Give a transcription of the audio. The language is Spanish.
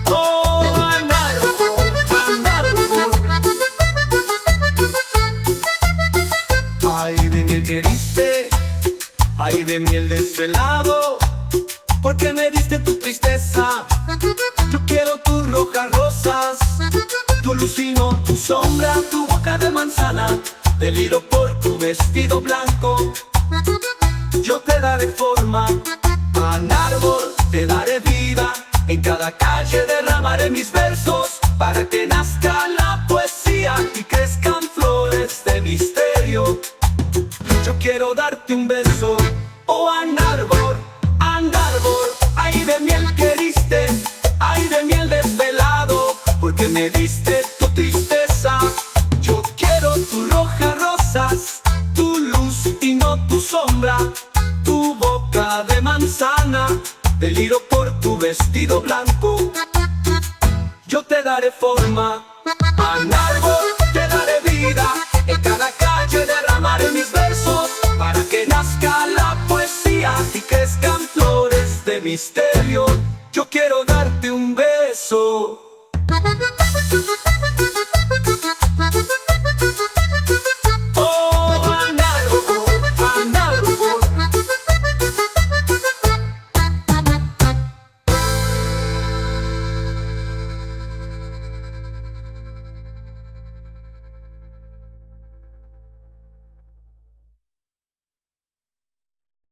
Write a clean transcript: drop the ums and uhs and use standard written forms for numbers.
Oh, anárbol, anárbol. Ay de miel que diste, ay de miel desvelado, porque me diste tu tristeza. Yo quiero tus rojas rosas, tu lucino, tu sombra, tu boca de manzana. Deliro por tu vestido blanco, yo te daré forma. Anárbol, te daré vida, en cada calle derramaré mis versos, para que nazca la poesía y crezcan flores de misterio. Yo quiero darte un beso, oh anárbol, anárbol. Ay de miel que diste, ay de miel desvelado, porque me diste tu tristeza. Yo quiero tus rojas rosas, tu luz y no tu sombra, tu boca de manzana. Deliro por tu vestido blanco, yo te daré forma. Anárbol, te daré vida, en cada calle derramaré mis versos, para que nazca la poesía y crezcan flores de misterio. Yo quiero darte un beso.